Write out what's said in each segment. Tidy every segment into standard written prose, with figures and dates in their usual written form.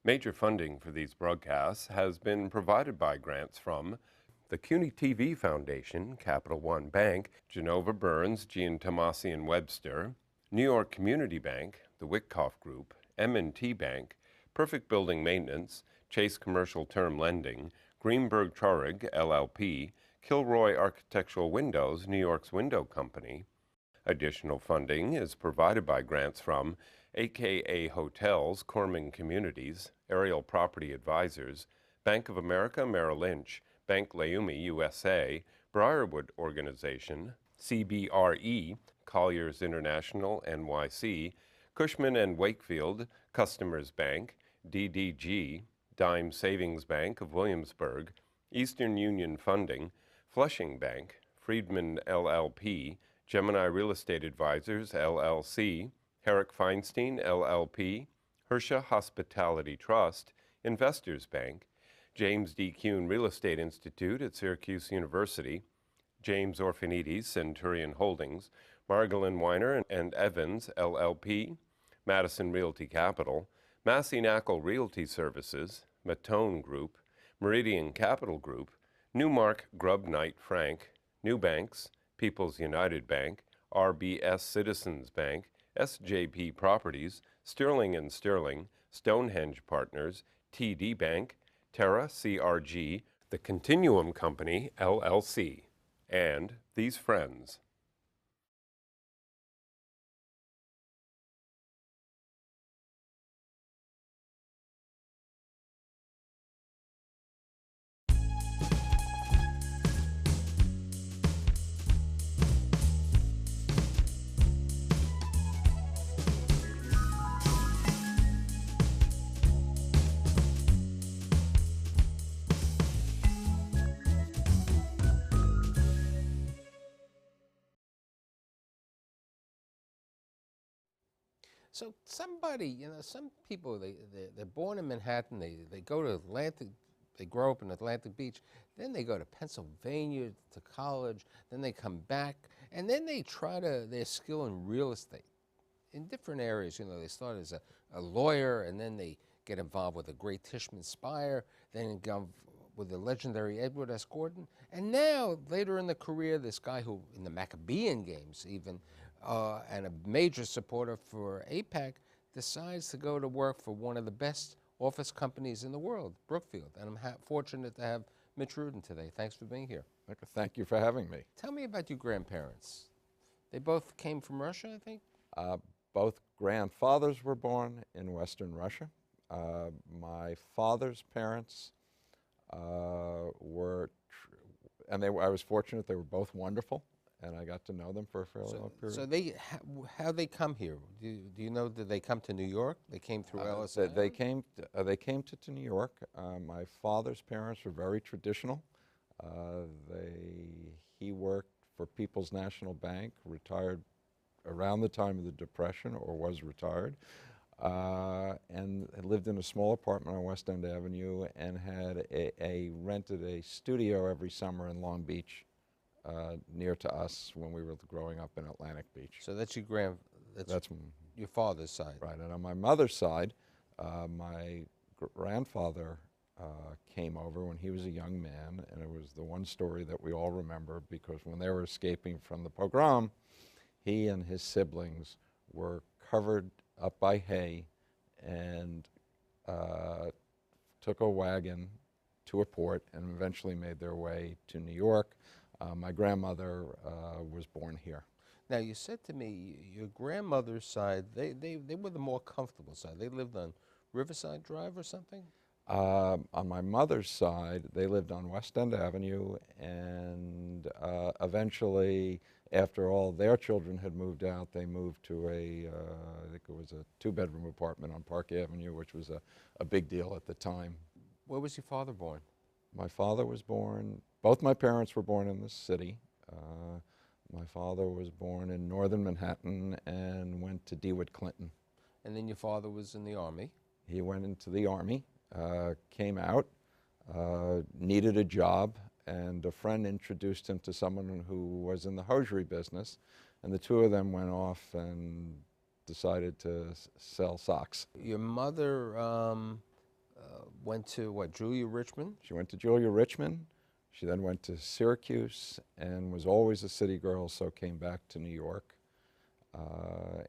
Major funding for these broadcasts has been provided by grants from the CUNY TV Foundation, Capital One Bank, Genova Burns, Giantomasi and Webster, New York Community Bank, the Witkoff Group, M&T Bank, Perfect Building Maintenance, Chase Commercial Term Lending, Greenberg Traurig, LLP, Kilroy Architectural Windows, New York's Window Company. Additional funding is provided by grants from AKA Hotels, Corming Communities, Aerial Property Advisors, Bank of America Merrill Lynch, Bank Leumi USA, Briarwood Organization, CBRE, Colliers International NYC, Cushman & Wakefield, Customers Bank, DDG, Dime Savings Bank of Williamsburg, Eastern Union Funding, Flushing Bank, Friedman LLP, Gemini Real Estate Advisors, LLC, Herrick Feinstein, LLP, Hersha Hospitality Trust, Investors Bank, James D. Kuhn Real Estate Institute at Syracuse University, James Orphanides, Centurion Holdings, Margolin Weiner and Evans, LLP, Madison Realty Capital, Massey Knackle Realty Services, Matone Group, Meridian Capital Group, Newmark Grubb Knight Frank, New Banks, People's United Bank, RBS Citizens Bank, SJP Properties, Sterling & Sterling, Stonehenge Partners, TD Bank, Terra CRG, The Continuum Company, LLC, and These Friends. So somebody, some people, they're born in Manhattan, they go to Atlantic, they grow up in Atlantic Beach, then they go to Pennsylvania to college, then they come back, and then they try their skill in real estate in different areas. They start as a lawyer, and then they get involved with the great Tishman Speyer, then go with the legendary Edward S. Gordon, and now, later in the career, this guy who, in the Maccabi Games even, and a major supporter for AIPAC, decides to go to work for one of the best office companies in the world, Brookfield. And I'm fortunate to have Mitch Rudin today. Thanks for being here. Thank you for having me. Tell me about your grandparents. They both came from Russia, I think? Both grandfathers were born in Western Russia. My father's parents I was fortunate, they were both wonderful, and I got to know them for a fairly long period. So how'd they come here? Do you know, did they come to New York? They came through Ellis Island? They came to New York. My father's parents were very traditional. He worked for People's National Bank, retired around the time of the Depression, or was retired, and lived in a small apartment on West End Avenue, and had rented a studio every summer in Long Beach, near to us when we were growing up in Atlantic Beach. So that's that's your father's side. Right, and on my mother's side, my grandfather came over when he was a young man, and it was the one story that we all remember, because when they were escaping from the pogrom, he and his siblings were covered up by hay and took a wagon to a port and eventually made their way to New York. My grandmother was born here. Now, you said to me, your grandmother's side, they were the more comfortable side. They lived on Riverside Drive or something? On my mother's side, they lived on West End Avenue, and eventually, after all their children had moved out, they moved to I think it was a two-bedroom apartment on Park Avenue, which was a big deal at the time. Where was your father born? My father was born, both my parents were born in this city. My father was born in northern Manhattan and went to DeWitt Clinton. And then your father was in the Army? He went into the Army, came out, needed a job, and a friend introduced him to someone who was in the hosiery business, and the two of them went off and decided to sell socks. Your mother went to, what, Julia Richmond? She went to Julia Richmond. She then went to Syracuse and was always a city girl, so came back to New York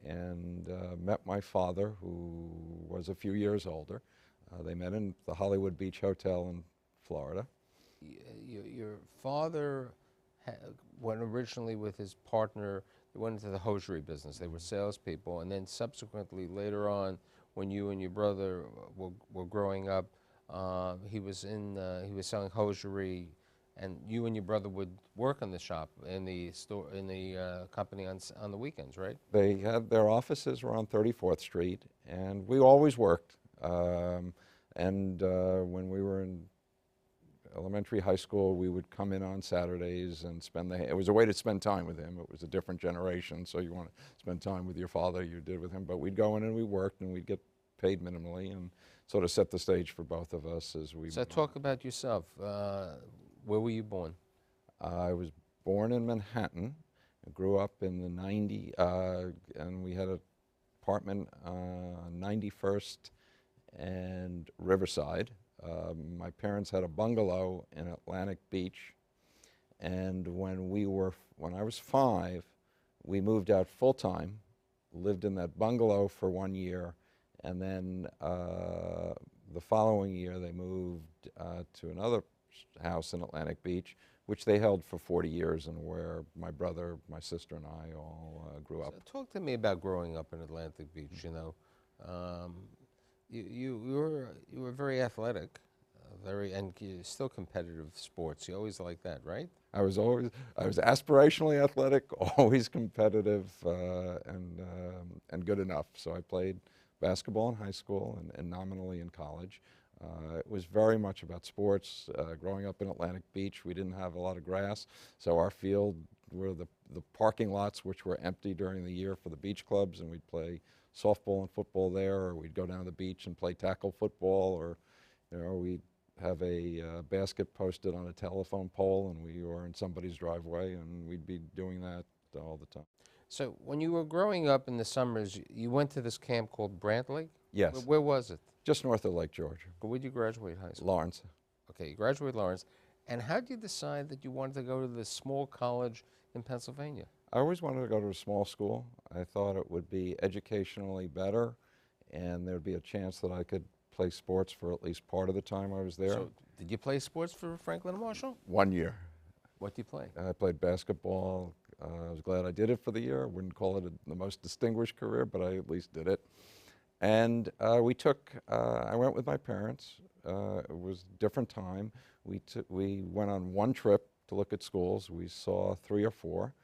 and met my father, who was a few years older. They met in the Hollywood Beach Hotel in Florida. Your father went originally with his partner. They went into the hosiery business. They were salespeople, and then subsequently, later on, when you and your brother were growing up, he was selling hosiery, and you and your brother would work in the shop, in the store, in the company on the weekends, right? They had their offices were on 34th Street, and we always worked. When we were in elementary, high school, we would come in on Saturdays and spend it was a way to spend time with him. It was a different generation, so you want to spend time with your father, you did with him. But we'd go in and we worked, and we'd get paid minimally, and sort of set the stage for both of us as we. So talk about yourself. Where were you born? I was born in Manhattan. I grew up in the and we had an apartment on 91st and Riverside. My parents had a bungalow in Atlantic Beach, and when I was 5, we moved out full-time, lived in that bungalow for 1 year, and then the following year they moved to another house in Atlantic Beach, which they held for 40 years, and where my brother, my sister, and I all grew up. So talk to me about growing up in Atlantic Beach. You know, you were very athletic, and still competitive sports. You always like that, right? I was aspirationally athletic, always competitive, and good enough. So I played basketball in high school and nominally in college. It was very much about sports. Growing up in Atlantic Beach, we didn't have a lot of grass, so our field were the parking lots, which were empty during the year for the beach clubs, and we'd play softball and football there, or we'd go down to the beach and play tackle football, or we'd have a basket posted on a telephone pole, and we were in somebody's driveway, and we'd be doing that all the time. So when you were growing up in the summers, you went to this camp called Brantley? Yes. Where was it? Just north of Lake George. Where did you graduate high school? Lawrence. Okay, you graduated Lawrence. And how did you decide that you wanted to go to this small college in Pennsylvania? I always wanted to go to a small school. I thought it would be educationally better, and there'd be a chance that I could play sports for at least part of the time I was there. So did you play sports for Franklin and Marshall? 1 year. What did you play? I played basketball. I was glad I did it for the year. I wouldn't call it the most distinguished career, but I at least did it. And I went with my parents. It was a different time. We went on one trip to look at schools. We saw 3 or 4.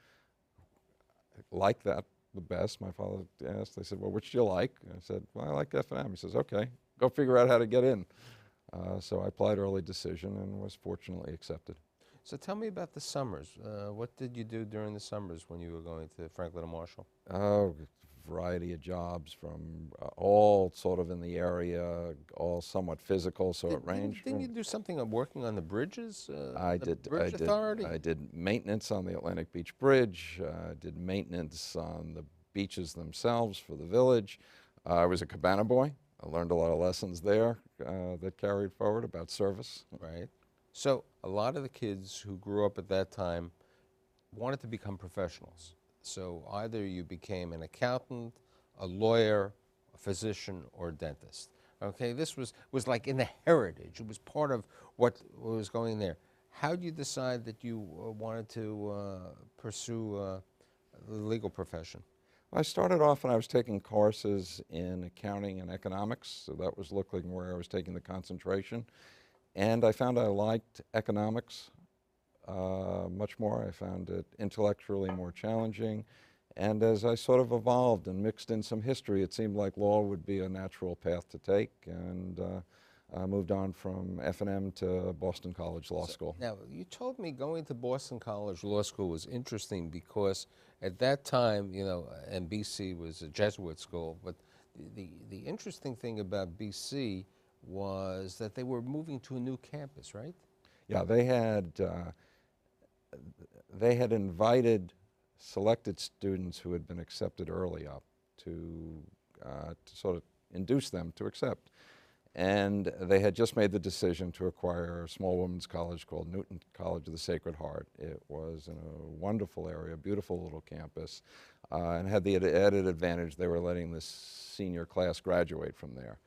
Liked that the best. My father asked, they said, well, which do you like? I said, well, I like F&M. He says, okay, go figure out how to get in. So I applied early decision and was fortunately accepted. So tell me about the summers. What did you do during the summers when you were going to Franklin and Marshall? Oh, variety of jobs from all sort of in the area, all somewhat physical, so it ranged. Didn't you do something on working on the bridges? I did. I did maintenance on the Atlantic Beach Bridge. I did maintenance on the beaches themselves for the village. I was a cabana boy. I learned a lot of lessons there that carried forward about service. Right. So a lot of the kids who grew up at that time wanted to become professionals. So either you became an accountant, a lawyer, a physician, or a dentist. Okay, this was like in the heritage. It was part of what was going there. How did you decide that you wanted to pursue the legal profession? I started off and I was taking courses in accounting and economics, so that was looking where I was taking the concentration. And I found I liked economics much more. I found it intellectually more challenging. And as I sort of evolved and mixed in some history, it seemed like law would be a natural path to take. And I moved on from F&M to Boston College Law School. Now, you told me going to Boston College Law School was interesting because at that time, you know, and BC was a Jesuit school, but the interesting thing about BC was that they were moving to a new campus, right? Yeah, they had invited selected students who had been accepted early up to sort of induce them to accept. And they had just made the decision to acquire a small women's college called Newton College of the Sacred Heart. It was in a wonderful area, beautiful little campus, and had the added advantage they were letting this senior class graduate from there.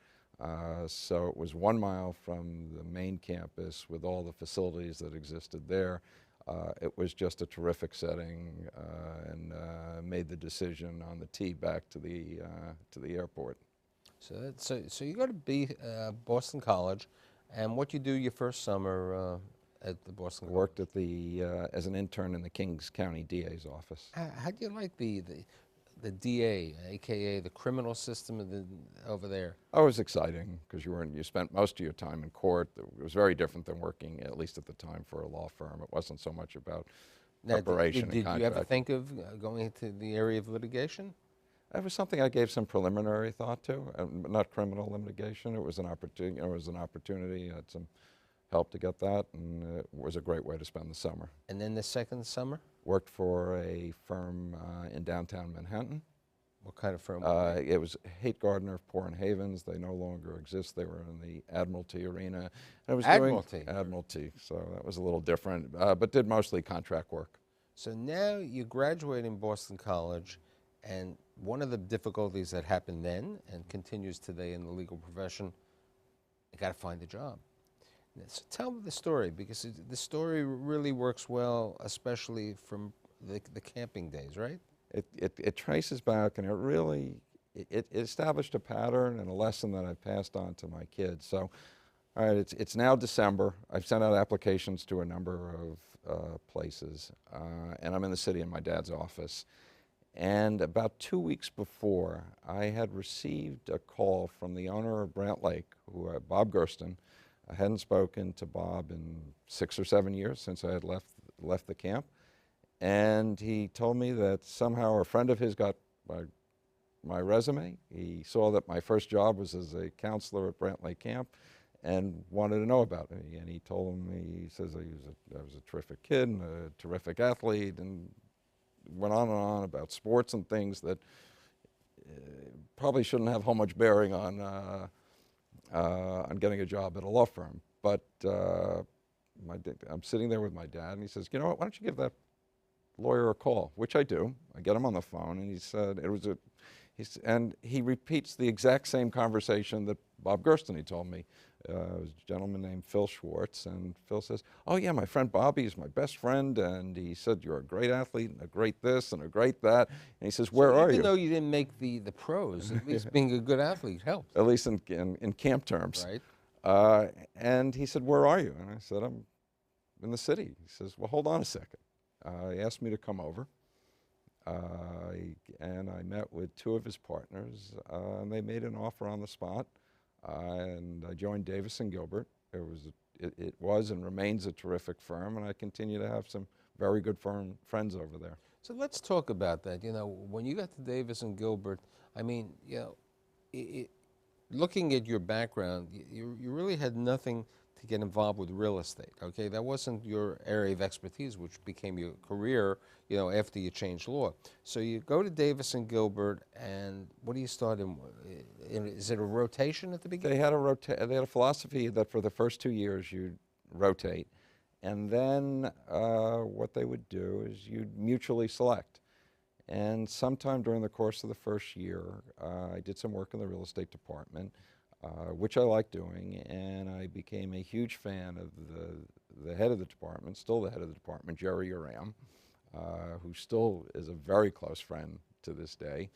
So it was 1 mile from the main campus with all the facilities that existed there. It was just a terrific setting, and made the decision on the tee back to the airport. So you go to Boston College, and what you do your first summer at the Boston College? Worked at as an intern in the Kings County DA's office. How do you like the DA, aka the criminal system over there? Oh, it was exciting because you spent most of your time in court. It was very different than working, at least at the time, for a law firm. It wasn't so much about preparation and Did contract. you ever think of going into the area of litigation? It was something I gave some preliminary thought to, but not criminal litigation. It was an opportunity. I had some help to get that, and it was a great way to spend the summer. And then the second summer? Worked for a firm in downtown Manhattan. What kind of firm? It was Haight Gardner of Poor and Havens. They no longer exist. They were in the Admiralty arena. And I was Admiralty? Admiralty, so that was a little different, but did mostly contract work. So now you graduate in Boston College, and one of the difficulties that happened then and continues today in the legal profession, you got to find a job. So tell me the story, because the story really works well, especially from the camping days, right? It traces back, and it established a pattern and a lesson that I passed on to my kids. So, all right, it's now December. I've sent out applications to a number of places, and I'm in the city in my dad's office. And about 2 weeks before, I had received a call from the owner of Brant Lake, Bob Gersten. I hadn't spoken to Bob in 6 or 7 years since I had left the camp. And he told me that somehow a friend of his got my resume. He saw that my first job was as a counselor at Brant Lake Camp and wanted to know about me. And he told me, he says I was a terrific kid and a terrific athlete, and went on and on about sports and things that probably shouldn't have how much bearing on getting a job at a law firm. But I'm sitting there with my dad, and he says, you know what, why don't you give that lawyer a call, which I do. I get him on the phone, and he said and he repeats the exact same conversation that Bob Gersten, he told me. It was a gentleman named Phil Schwartz, and Phil says, oh yeah, my friend Bobby is my best friend, and he said you're a great athlete and a great this and a great that, and he says, where are you? Even though you didn't make the pros, at least being a good athlete helped. At least in camp terms. Right. And he said, where are you? And I said, I'm in the city. He says, well, hold on a second. He asked me to come over, and I met with 2 of his partners, and they made an offer on the spot, and I joined Davis & Gilbert. It was and remains a terrific firm, and I continue to have some very good friends over there. So let's talk about that. You know, when you got to Davis & Gilbert, I mean, you know, looking at your background, you really had nothing to get involved with real estate, okay? That wasn't your area of expertise, which became your career, you know, after you changed law. So you go to Davis & Gilbert, and what do you start in? Is it a rotation at the beginning? They had a philosophy that for the first 2 years you'd rotate, and then what they would do is you'd mutually select. And sometime during the course of the first year, I did some work in the real estate department, which I liked doing, and I became a huge fan of the head of the department, still the head of the department, Jerry Uram, who still is a very close friend to this day.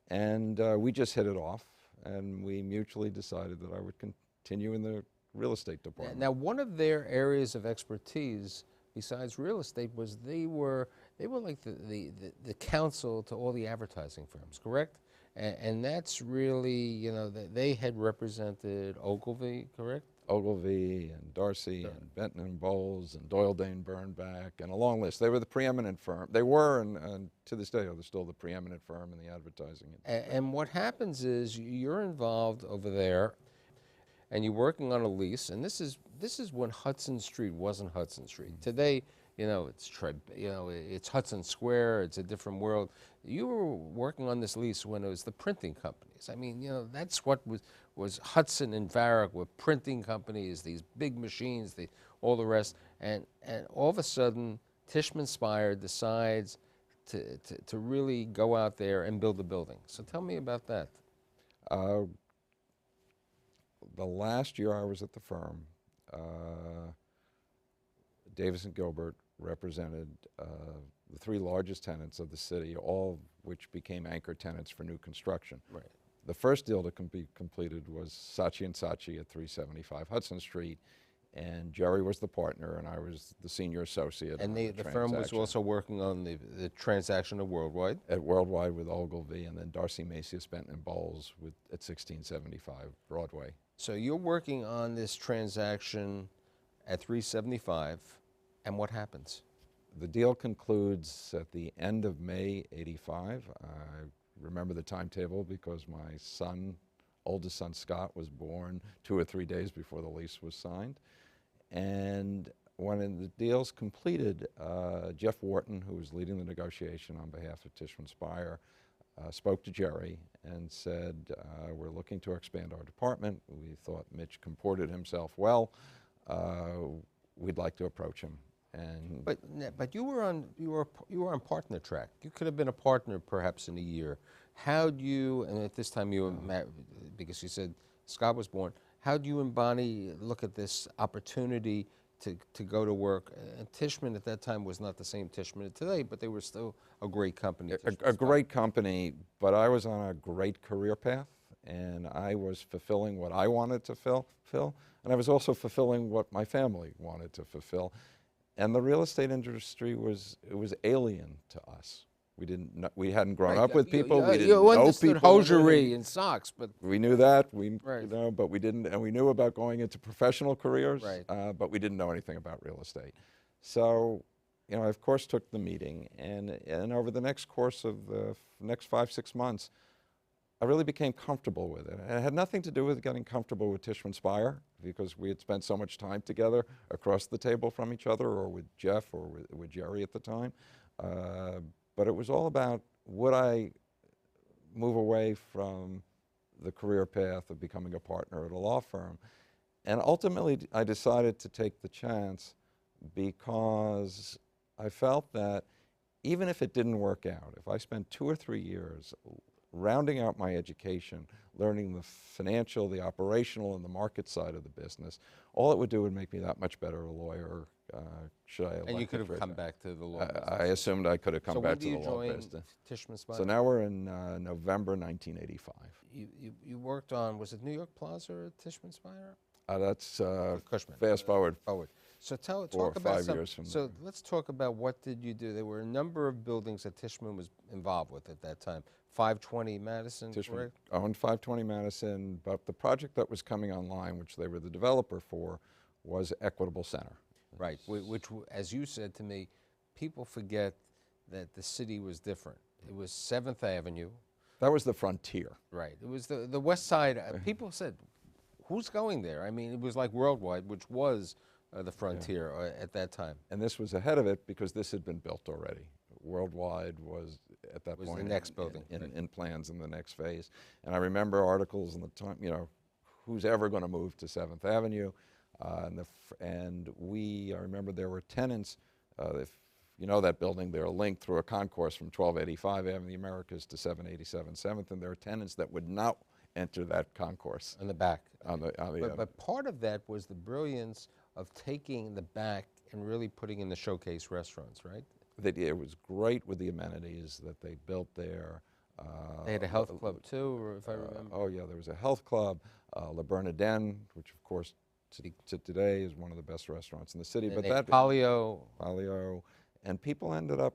And we just hit it off, and we mutually decided that I would continue in the real estate department. Now, one of their areas of expertise, besides real estate, was they were like the counsel to all the advertising firms, correct? And that's really, you know, they had represented Ogilvy, correct? Ogilvy and Darcy and Benton and Bowles and Doyle Dane Bernbach and a long list. They were the preeminent firm. They were, and to this day, they're still the preeminent firm in the advertising industry. And what happens is you're involved over there, and you're working on a lease, and this is when Hudson Street wasn't Hudson Street. Today, you know, it's Hudson Square, it's a different world. You were working on this lease when it was the printing companies. I mean, you know, that's what was Hudson and Varick were printing companies, these big machines, all the rest. And all of a sudden, Tishman Speyer decides to really go out there and build a building. So tell me about that. The last year I was at the firm, Davis and Gilbert represented the three largest tenants of the city, all of which became anchor tenants for new construction. Right. The first deal to be completed was Saatchi & Saatchi at 375 Hudson Street, and Jerry was the partner and I was the senior associate. And the firm was also working on the transaction of Worldwide? At Worldwide with Ogilvy, and then Darcy Macias, Benton and Bowles at 1675 Broadway. So you're working on this transaction at 375, and what happens? The deal concludes at the end of May '85. I remember the timetable because my son, oldest son Scott, was born 2 or 3 days before the lease was signed. And when the deal's completed, Jeff Wharton, who was leading the negotiation on behalf of Tishman Speyer, spoke to Jerry and said, we're looking to expand our department. We thought Mitch comported himself well. We'd like to approach him. And but you were on partner track. You could have been a partner perhaps in a year. How'd you, and at this time you were married, because you said Scott was born, how'd you look at this opportunity to go to work? And Tishman at that time was not the same Tishman today, but they were still a great company. A great company, but I was on a great career path, and I was fulfilling what I wanted to fulfill, and I was also fulfilling what my family wanted to fulfill. And the real estate industry was alien to us. We hadn't grown up with people. We didn't know people. Hosiery and socks, but we knew that. Right. You know, but we didn't, and we knew about going into professional careers. Right. But we didn't know anything about real estate. So, you know, I of course took the meeting, and over the next course of the next 5, 6 months, I really became comfortable with it. And it had nothing to do with getting comfortable with Tishman Speyer, because we had spent so much time together across the table from each other, or with Jeff, or with Jerry at the time. But it was all about, would I move away from the career path of becoming a partner at a law firm? And ultimately, I decided to take the chance because I felt that even if it didn't work out, if I spent 2 or 3 years rounding out my education, learning the financial, the operational, and the market side of the business, all it would do would make me that much better a lawyer. And you could have come back to the law business. I assumed I could have come back to the law business. So when did you join Tishman Speyer? So now we're in November 1985. You worked on, was it New York Plaza or Tishman Speyer? That's Cushman. fast forward. So talk 4 or about 5 years from now. So let's talk about what did you do. There were a number of buildings that Tishman was involved with at that time. 520 Madison, Tishman correct? owned 520 Madison, but the project that was coming online, which they were the developer for, was Equitable Center. Right, which, as you said to me, people forget that the city was different. It was 7th Avenue. That was the frontier. Right, it was the west side. People said, who's going there? I mean, it was like Worldwide, which was the frontier at that time. And this was ahead of it because this had been built already. Worldwide was at that point the next building in plans in the next phase. And I remember articles in the time, you know, who's ever going to move to 7th Avenue? I remember there were tenants, if you know that building, they're linked through a concourse from 1285 Avenue of the Americas to 787 7th, and there are tenants that would not enter that concourse. On the back. But part of that was the brilliance of taking the back and really putting in the showcase restaurants, right? It was great with the amenities that they built there. They had a health club too, or if I remember. Oh yeah, there was a health club, Le Bernardin, which of course to today is one of the best restaurants in the city. And but Palio, and people ended up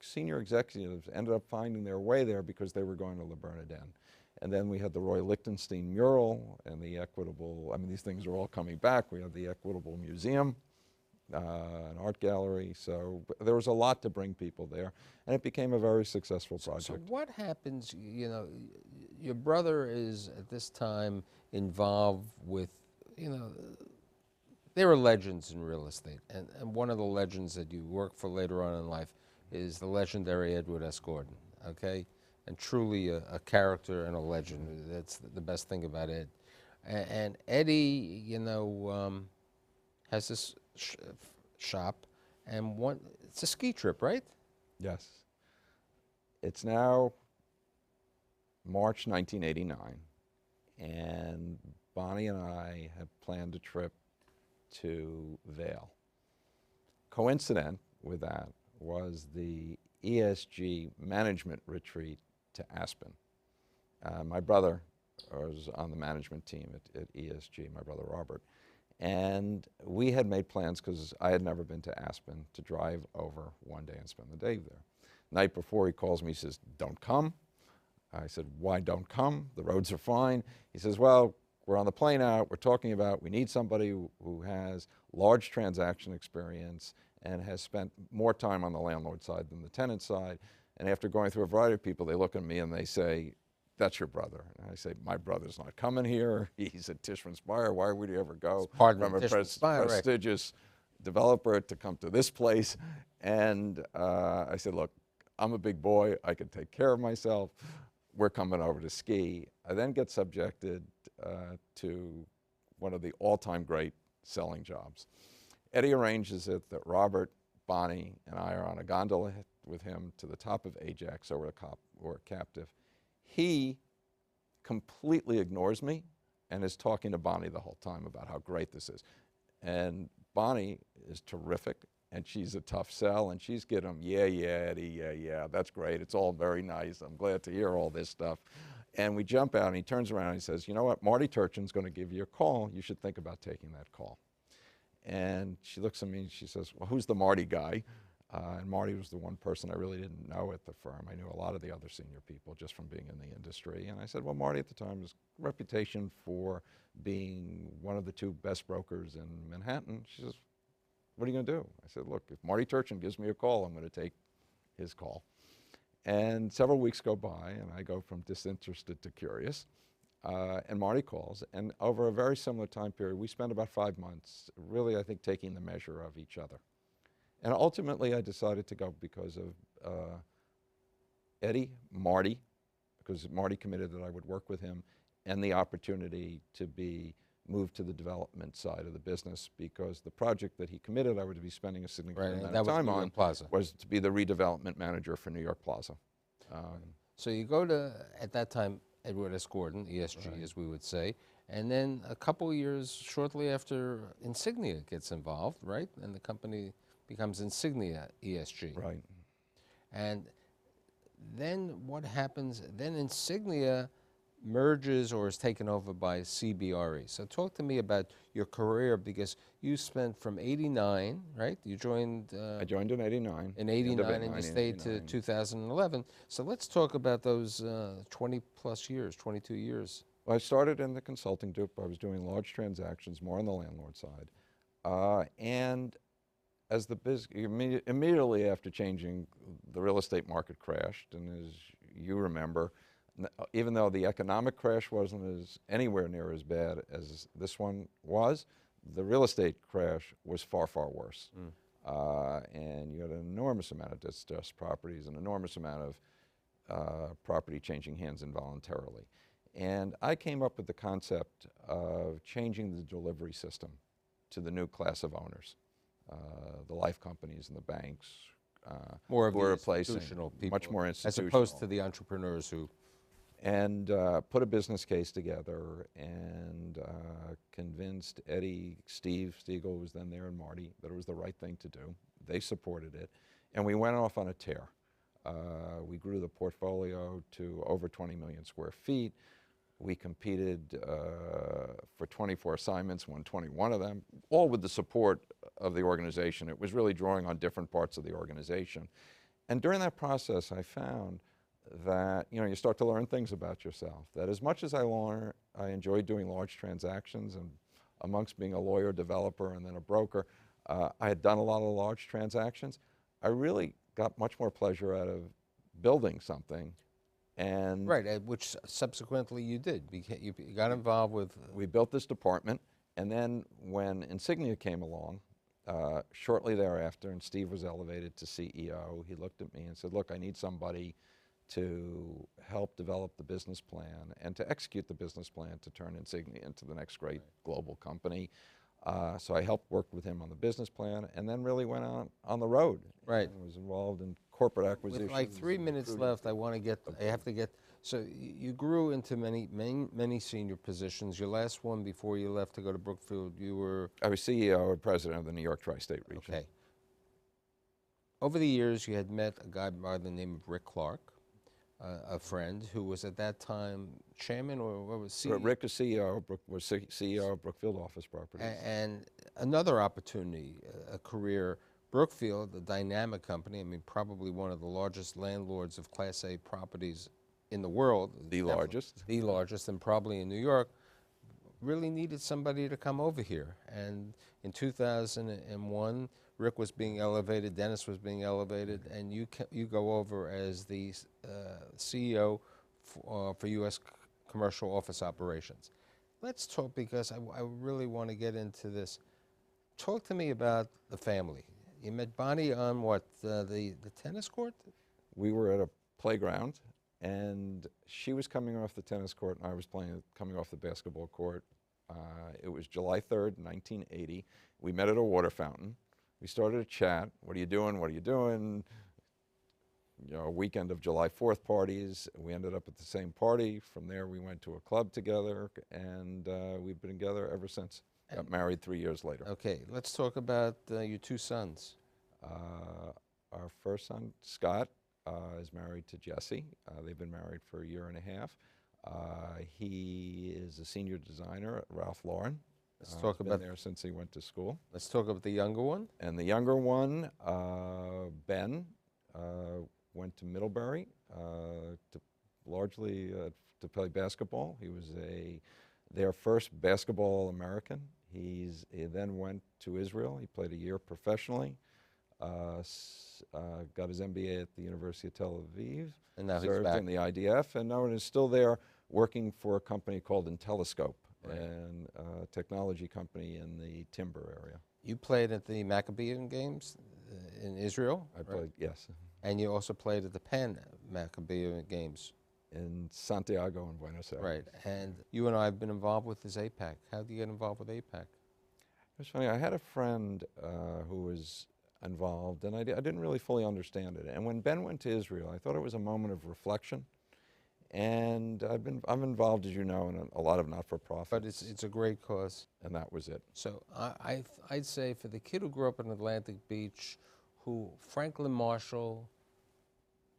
senior executives ended up finding their way there because they were going to Le Bernardin. And then we had the Roy Lichtenstein mural and the Equitable, I mean, these things are all coming back. We had the Equitable Museum, an art gallery. So there was a lot to bring people there. And it became a very successful project. So what happens, you know, your brother is at this time involved with, you know, there are legends in real estate, and one of the legends that you work for later on in life is the legendary Edward S. Gordon, okay? And truly a character and a legend. That's the best thing about Ed. And Eddie, you know, has this shop, and it's a ski trip, right? Yes. It's now March 1989, and Bonnie and I have planned a trip to Vail. Coincident with that was the ESG management retreat to Aspen. My brother was on the management team at ESG, my brother Robert. And we had made plans, because I had never been to Aspen, to drive over one day and spend the day there. Night before, he calls me, he says, "Don't come." I said, "Why don't come? The roads are fine." He says, "Well, we're on the plane out, we're talking about, we need somebody who has large transaction experience and has spent more time on the landlord side than the tenant side." And after going through a variety of people, they look at me and they say, "That's your brother." And I say, "My brother's not coming here. He's at Tishman Speyer. Why would he ever go Pardon from me, a Tishman Speyer, right. prestigious developer to come to this place?" And I said, "Look, I'm a big boy. I can take care of myself. We're coming over to ski." I then get subjected to one of the all-time great selling jobs. Eddie arranges it that Robert, Bonnie, and I are on a gondola with him to the top of Ajax, so we're a captive. He completely ignores me and is talking to Bonnie the whole time about how great this is. And Bonnie is terrific, and she's a tough sell, and she's getting him, "Yeah, Eddie, yeah, that's great. It's all very nice. I'm glad to hear all this stuff." And we jump out, and he turns around and he says, "You know what, Marty Turchin's going to give you a call. You should think about taking that call." And she looks at me and she says, "Well, who's the Marty guy?" And Marty was the one person I really didn't know at the firm. I knew a lot of the other senior people just from being in the industry. And I said, "Well, Marty at the time was reputation for being one of the two best brokers in Manhattan." She says, "What are you going to do?" I said, "Look, if Marty Turchin gives me a call, I'm going to take his call." And several weeks go by, and I go from disinterested to curious. And Marty calls, and over a very similar time period, we spent about 5 months, really, I think, taking the measure of each other. And ultimately, I decided to go because of Eddie, Marty, because Marty committed that I would work with him, and the opportunity to be moved to the development side of the business, because the project that he committed I would be spending a significant amount of time on was to be the redevelopment manager for New York Plaza. So you go to, at that time, Edward S. Gordon, ESG, right, as we would say, and then a couple of years shortly after, Insignia gets involved, right? And the company becomes Insignia ESG. Right. And then what happens? Then Insignia merges or is taken over by CBRE. So talk to me about your career, because you spent from '89, right? You joined. I joined in '89. In '89, and you stayed to 2011. So let's talk about those 20 plus years, 22 years. Well, I started in the consulting group. I was doing large transactions, more on the landlord side. And as the immediately after changing, the real estate market crashed. And as you remember, even though the economic crash wasn't anywhere near as bad as this one was, the real estate crash was far, far worse. And you had an enormous amount of distressed properties, an enormous amount of property changing hands involuntarily. And I came up with the concept of changing the delivery system to the new class of owners, the life companies and the banks, more of who the are replacing, institutional people, much more institutional, as opposed to the entrepreneurs who. And put a business case together and convinced Eddie, Steve Stiegel was then there, and Marty, that it was the right thing to do. They supported it. And we went off on a tear. We grew the portfolio to over 20 million square feet. We competed for 24 assignments, won 21 of them, all with the support of the organization. It was really drawing on different parts of the organization. And during that process, I found that, you know, you start to learn things about yourself. That as much as I enjoyed doing large transactions, and amongst being a lawyer, developer, and then a broker, I had done a lot of large transactions. I really got much more pleasure out of building something. And right, which subsequently you did. You got involved with. We built this department, And then when Insignia came along, shortly thereafter, and Steve was elevated to CEO, he looked at me and said, look, I need somebody to help develop the business plan and to execute the business plan to turn Insignia into the next great global company. So I helped work with him on the business plan and then really went on the road. Right. And was involved in corporate acquisitions. With like 3 minutes left, I have to get, so you grew into many senior positions. Your last one before you left to go to Brookfield, you were? I was CEO and president of the New York Tri-State region. Okay. Over the years, you had met a guy by the name of Rick Clark, a friend who was at that time chairman or what was CEO? Rick was CEO of Brookfield Office Properties. And another opportunity, a career, Brookfield, a dynamic company, I mean, probably one of the largest landlords of Class A properties in the world. The largest. The largest, and probably in New York, really needed somebody to come over here. And in 2001, Rick was being elevated, Dennis was being elevated, and you go over as the CEO for U.S. commercial office operations. Let's talk, because I really want to get into this. Talk to me about the family. You met Bonnie on what, the tennis court? We were at a playground, and she was coming off the tennis court, and I was coming off the basketball court. It was July 3rd, 1980. We met at a water fountain. We started a chat. What are you doing? What are you doing? You know, a weekend of July 4th parties. We ended up at the same party. From there, we went to a club together, and we've been together ever since. Got married 3 years later. Okay, let's talk about your two sons. Our first son, Scott, is married to Jessie. They've been married for a year and a half. He is a senior designer at Ralph Lauren. Let's talk about there since he went to school. Let's talk about the younger one. And the younger one, Ben, went to Middlebury largely to play basketball. He was their first basketball American. He then went to Israel. He played a year professionally. Got his MBA at the University of Tel Aviv. And now he's served back in the IDF, and now is still there working for a company called IntelliScope. Right. And a technology company in the timber area. You played at the Maccabi Games in Israel? I played, yes. And you also played at the Pan Maccabi Games. In Santiago and Buenos Aires. Right, and you and I have been involved with this APAC. How did you get involved with APAC? It was funny, I had a friend who was involved, and I didn't really fully understand it. And when Ben went to Israel, I thought it was a moment of reflection. And I'm involved, as you know, in a lot of not-for-profits. But it's a great cause. And that was it. So I'd say for the kid who grew up in Atlantic Beach, who Franklin Marshall,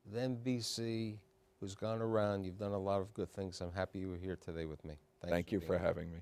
then BC, who's gone around, you've done a lot of good things. I'm happy you were here today with me. Thank you for having me.